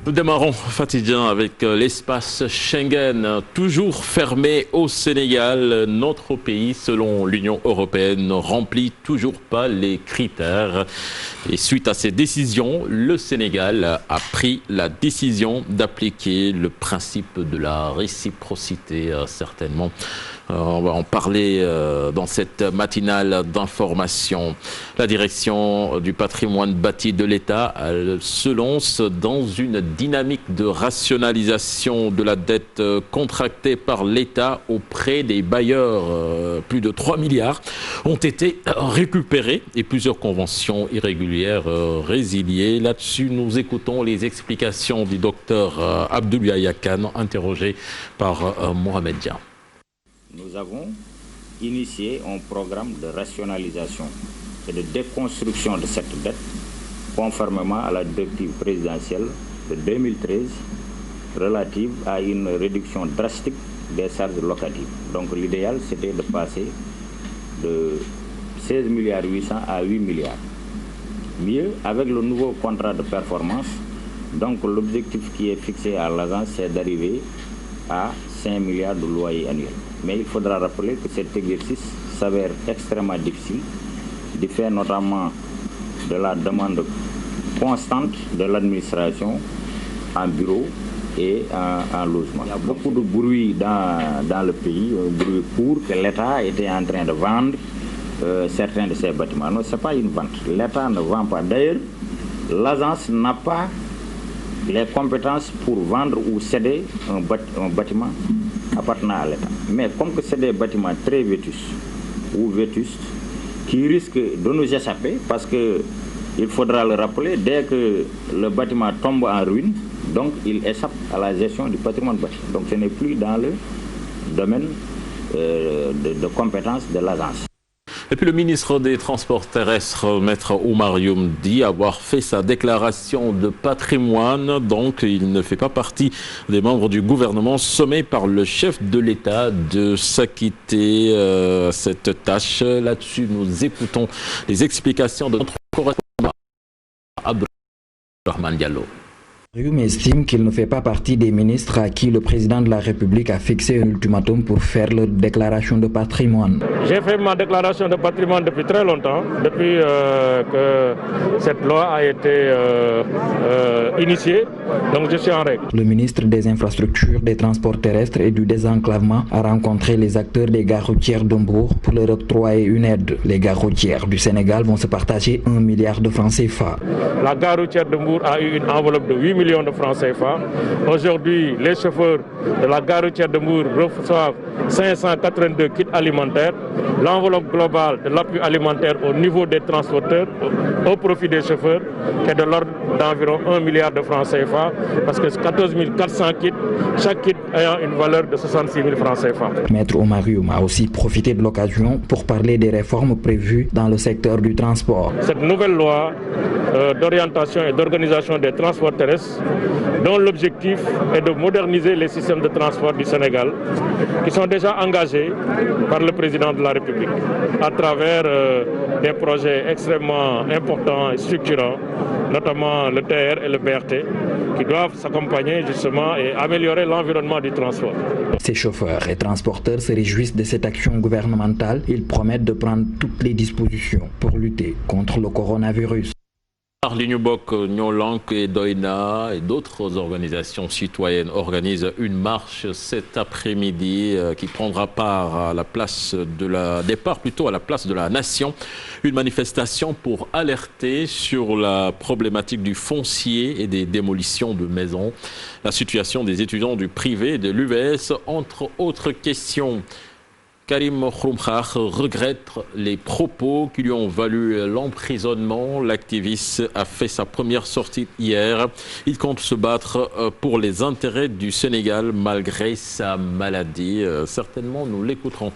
Nous démarrons, Fatidien, avec l'espace Schengen, toujours fermé au Sénégal. Notre pays, selon l'Union européenne, ne remplit toujours pas les critères. Et suite à ces décisions, le Sénégal a pris la décision d'appliquer le principe de la réciprocité, certainement. On va en parler dans cette matinale d'information. La direction du patrimoine bâti de l'État se lance dans une dynamique de rationalisation de la dette contractée par l'État auprès des bailleurs. Plus de 3 milliards ont été récupérés et plusieurs conventions irrégulières résiliées. Là-dessus, nous écoutons les explications du docteur Abdoul Khan, interrogé par Mohamed Dia. Nous avons initié un programme de rationalisation et de déconstruction de cette dette conformément à la directive présidentielle de 2013 relative à une réduction drastique des charges locatives. Donc l'idéal, c'était de passer de 16 milliards 800 à 8 milliards. Mieux, avec le nouveau contrat de performance, donc l'objectif qui est fixé à l'agence, c'est d'arriver à 5 milliards de loyers annuels. Mais il faudra rappeler que cet exercice s'avère extrêmement difficile, du fait notamment de la demande constante de l'administration en bureau et en logement. Il y a beaucoup de bruit dans le pays, un bruit court que l'État était en train de vendre certains de ces bâtiments. Non, ce n'est pas une vente. L'État ne vend pas. D'ailleurs, l'agence n'a pas les compétences pour vendre ou céder un bâtiment appartenant à l'État. Mais comme que c'est des bâtiments très vétustes ou vétustes qui risquent de nous échapper, parce qu'il faudra le rappeler, dès que le bâtiment tombe en ruine, donc il échappe à la gestion du patrimoine bâti. Donc ce n'est plus dans le domaine de compétences de l'agence. Et puis le ministre des Transports terrestres, Maître Oumar Youm, dit avoir fait sa déclaration de patrimoine. Donc il ne fait pas partie des membres du gouvernement sommés par le chef de l'État de s'acquitter cette tâche. Là-dessus, nous écoutons les explications de notre correspondant Abdourahmane Diallo. Youm estime qu'il ne fait pas partie des ministres à qui le président de la République a fixé un ultimatum pour faire leur déclaration de patrimoine. J'ai fait ma déclaration de patrimoine depuis très longtemps, depuis que cette loi a été initiée, donc je suis en règle. Le ministre des Infrastructures, des Transports terrestres et du Désenclavement a rencontré les acteurs des gares routières de Mbour pour leur octroyer une aide. Les gares routières du Sénégal vont se partager 1 milliard de francs CFA. La gare routière de Mbour a eu une enveloppe de 8 millions de francs CFA. Aujourd'hui, les chauffeurs de la gare routière de Mbour reçoivent 582 kits alimentaires. L'enveloppe globale de l'appui alimentaire au niveau des transporteurs au profit des chauffeurs est de l'ordre d'environ 1 milliard de francs CFA, parce que 14 400 kits, chaque kit ayant une valeur de 66 000 francs CFA. Maître Oumar Youm a aussi profité de l'occasion pour parler des réformes prévues dans le secteur du transport. Cette nouvelle loi d'orientation et d'organisation des transports terrestres, dont l'objectif est de moderniser les systèmes de transport du Sénégal, qui sont déjà engagés par le président de la République à travers des projets extrêmement importants et structurants, notamment le TR et le BRT, qui doivent s'accompagner justement et améliorer l'environnement du transport. Ces chauffeurs et transporteurs se réjouissent de cette action gouvernementale. Ils promettent de prendre toutes les dispositions pour lutter contre le coronavirus. Lignubok, Nyolank et Doina et d'autres organisations citoyennes organisent une marche cet après-midi qui prendra part à la place de la place de la Nation. Une manifestation pour alerter sur la problématique du foncier et des démolitions de maisons, la situation des étudiants du privé et de l'UVS, entre autres questions. Karim Khroumkhar regrette les propos qui lui ont valu l'emprisonnement. L'activiste a fait sa première sortie hier. Il compte se battre pour les intérêts du Sénégal malgré sa maladie. Certainement, nous l'écouterons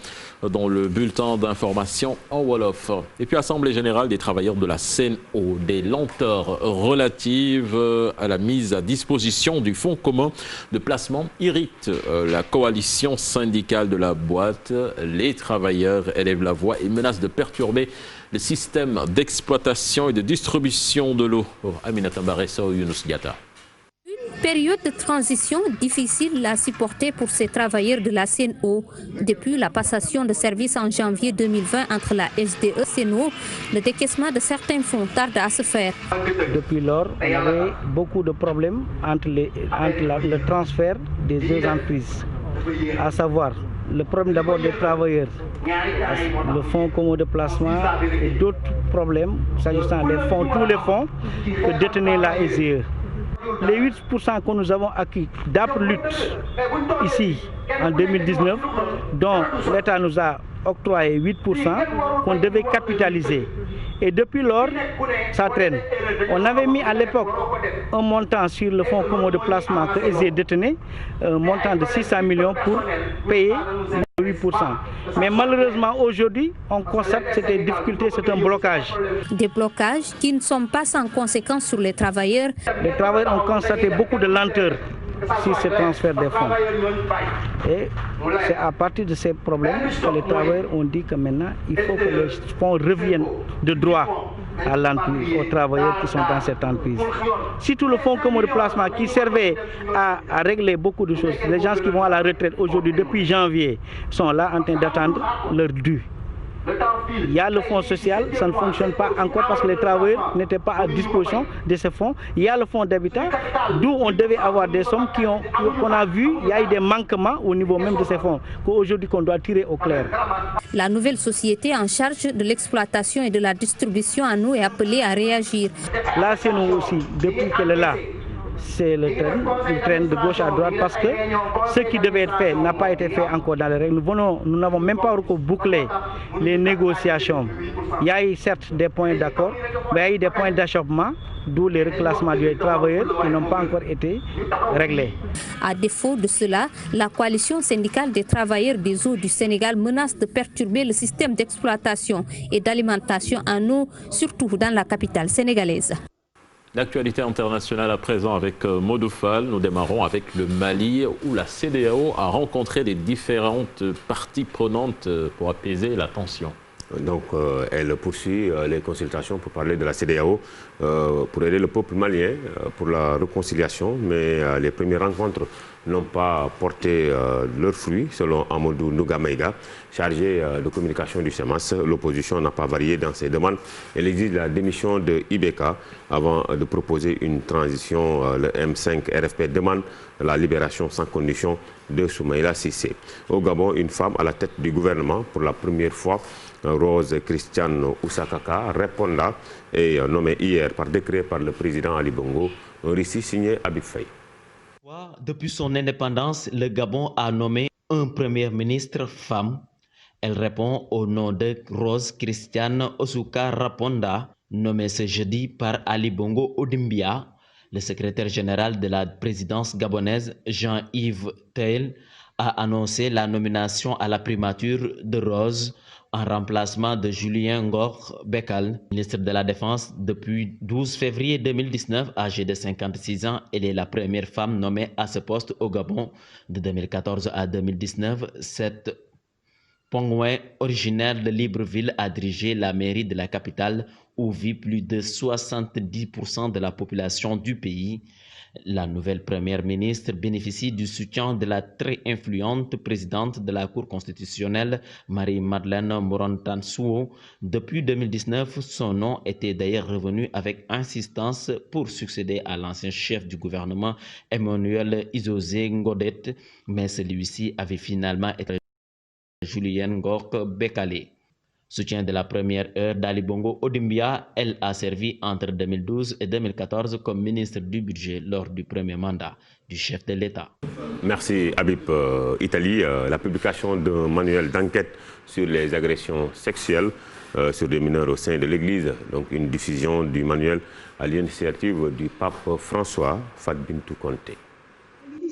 dans le bulletin d'information en Wolof. Et puis, Assemblée générale des travailleurs de la CNO, des lenteurs relatives à la mise à disposition du fonds commun de placement irrite la coalition syndicale de la boîte. Les travailleurs élèvent la voix et menacent de perturber le système d'exploitation et de distribution de l'eau. Aminata Baressa ou Younous Diata. Période de transition difficile à supporter pour ces travailleurs de la CNO. Depuis la passation de service en janvier 2020 entre la SDE et CNO, le décaissement de certains fonds tarde à se faire. Depuis lors, on avait beaucoup de problèmes entre le transfert des deux entreprises, à savoir le problème d'abord des travailleurs, le fonds commun de placement et d'autres problèmes s'agissant des fonds, tous les fonds que détenait la SDE. Les 8% que nous avons acquis d'APRLUT ici en 2019, dont l'État nous a octroyé 8%, qu'on devait capitaliser. Et depuis lors, ça traîne. On avait mis à l'époque un montant sur le fonds commun de placement que SDE détenait, un montant de 600 millions pour payer 8%. Mais malheureusement, aujourd'hui, on constate que c'était une difficulté, c'est un blocage. Des blocages qui ne sont pas sans conséquences sur les travailleurs. Les travailleurs ont constaté beaucoup de lenteur sur ce transfert des fonds. Et c'est à partir de ces problèmes que les travailleurs ont dit que maintenant, il faut que les fonds reviennent de droit à l'entreprise, aux travailleurs qui sont dans cette entreprise. Surtout le fonds commun de placement qui servait à régler beaucoup de choses. Les gens qui vont à la retraite aujourd'hui, depuis janvier, sont là en train d'attendre leur dû. Il y a le fonds social, ça ne fonctionne pas encore parce que les travailleurs n'étaient pas à disposition de ces fonds. Il y a le fonds d'habitat, d'où on devait avoir des sommes qu'on a vu, il y a eu des manquements au niveau même de ces fonds, qu'aujourd'hui qu'on doit tirer au clair. La nouvelle société en charge de l'exploitation et de la distribution en eau est appelée à réagir. Là, c'est nous aussi, depuis qu'elle est là. C'est le train de gauche à droite parce que ce qui devait être fait n'a pas été fait encore dans les règles. Nous n'avons même pas encore bouclé les négociations. Il y a eu certes des points d'accord, mais il y a eu des points d'achoppement, d'où les reclassements des travailleurs qui n'ont pas encore été réglés. À défaut de cela, la coalition syndicale des travailleurs des eaux du Sénégal menace de perturber le système d'exploitation et d'alimentation en eau, surtout dans la capitale sénégalaise. L'actualité internationale à présent avec Modou Fall. Nous démarrons avec le Mali où la CEDEAO a rencontré les différentes parties prenantes pour apaiser la tension. Donc elle poursuit les consultations pour parler de la CEDEAO, pour aider le peuple malien pour la réconciliation, mais les premières rencontres n'ont pas porté leurs fruits, selon Amadou Nougameiga, chargé de communication du CEMAS. L'opposition n'a pas varié dans ses demandes. Elle exige la démission de Ibeka avant de proposer une transition. Le M5 RFP demande la libération sans condition de Soumaïla Cissé. Au Gabon, une femme à la tête du gouvernement pour la première fois, Rose Christiane Oussakaka, répondant et nommée hier par décret par le président Ali Bongo, un récit signé Habib Faye. Depuis son indépendance, le Gabon a nommé un premier ministre femme. Elle répond au nom de Rose Christiane Oussouka Raponda, nommée ce jeudi par Ali Bongo Odimbia. Le secrétaire général de la présidence gabonaise, Jean-Yves Teil, a annoncé la nomination à la primature de Rose en remplacement de Julien Ngor Bekal, ministre de la Défense depuis 12 février 2019, âgée de 56 ans. Elle est la première femme nommée à ce poste au Gabon de 2014 à 2019. Cette Pongouin, originaire de Libreville, a dirigé la mairie de la capitale où vit plus de 70% de la population du pays. La nouvelle première ministre bénéficie du soutien de la très influente présidente de la Cour constitutionnelle, Marie-Madeleine Morontansouo. Depuis 2019, son nom était d'ailleurs revenu avec insistance pour succéder à l'ancien chef du gouvernement, Emmanuel Isosé Ngodet, mais celui-ci avait finalement été Julien Ngor Bekale. Soutien de la première heure d'Ali Bongo Odimbia, elle a servi entre 2012 et 2014 comme ministre du budget lors du premier mandat du chef de l'État. Merci Habib. Italie, la publication d'un manuel d'enquête sur les agressions sexuelles sur des mineurs au sein de l'Église, donc une diffusion du manuel à l'initiative du pape François, Fat Bintou Conté.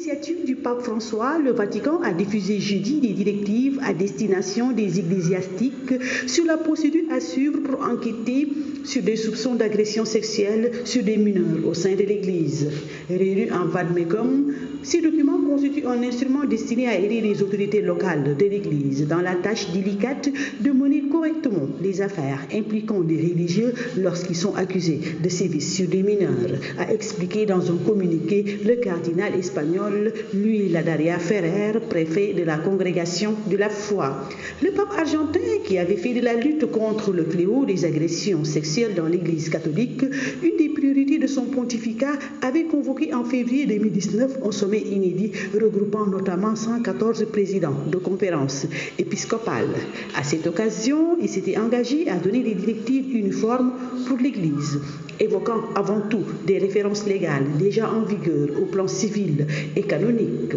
l'initiative du pape François, le Vatican a diffusé jeudi des directives à destination des ecclésiastiques sur la procédure à suivre pour enquêter sur des soupçons d'agression sexuelle sur des mineurs au sein de l'Église. Réunis en vade-mecum, ces documents constituent un instrument destiné à aider les autorités locales de l'Église dans la tâche délicate de mener correctement les affaires impliquant des religieux lorsqu'ils sont accusés de sévices sur des mineurs, a expliqué dans un communiqué le cardinal espagnol Luis Ladaria Ferrer, préfet de la Congrégation de la foi. Le pape argentin, qui avait fait de la lutte contre le fléau des agressions sexuelles dans l'Église catholique une des priorités de son pontificat, avait convoqué en février 2019 un sommet inédit regroupant notamment 114 présidents de conférences épiscopales. À cette occasion, il s'était engagé à donner des directives uniformes pour l'Église, évoquant avant tout des références légales déjà en vigueur au plan civil et canonique.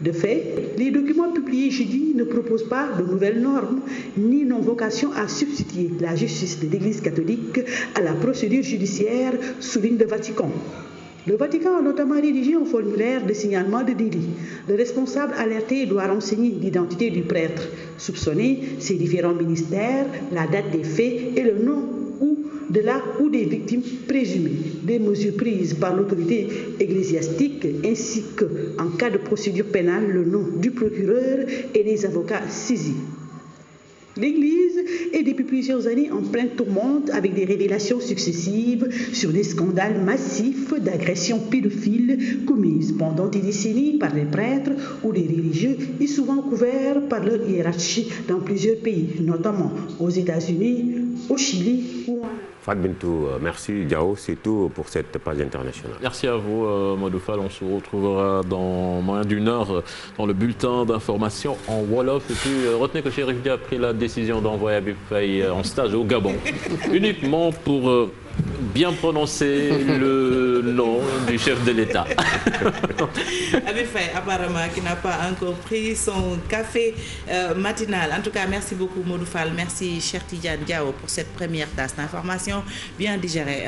De fait, les documents publiés jeudi ne proposent pas de nouvelles normes, ni n'ont vocation à substituer la justice de l'Église catholique à la procédure judiciaire, souligne le Vatican. Le Vatican a notamment rédigé un formulaire de signalement de délit. Le responsable alerté doit renseigner l'identité du prêtre soupçonné, ses différents ministères, la date des faits et le nom de la ou des victimes présumées, des mesures prises par l'autorité ecclésiastique ainsi que, en cas de procédure pénale, le nom du procureur et des avocats saisis. L'Église est depuis plusieurs années en pleine tourmente avec des révélations successives sur des scandales massifs d'agressions pédophiles commises pendant des décennies par des prêtres ou des religieux et souvent couverts par leur hiérarchie dans plusieurs pays, notamment aux États-Unis, au Chili ou en... Fat Bintou, merci. Diao, c'est tout pour cette page internationale. Merci à vous, Modou Fall. On se retrouvera dans moins d'une heure dans le bulletin d'information en Wolof. Et puis, retenez que Chérif Dia a pris la décision d'envoyer Habib Faye en stage au Gabon, uniquement pour bien prononcer le nom du chef de l'État. Habib Faye, apparemment, qui n'a pas encore pris son café matinal. En tout cas, merci beaucoup, Modou Fall. Merci, cher Tidiane Diao, pour cette première tasse d'information bien digérée.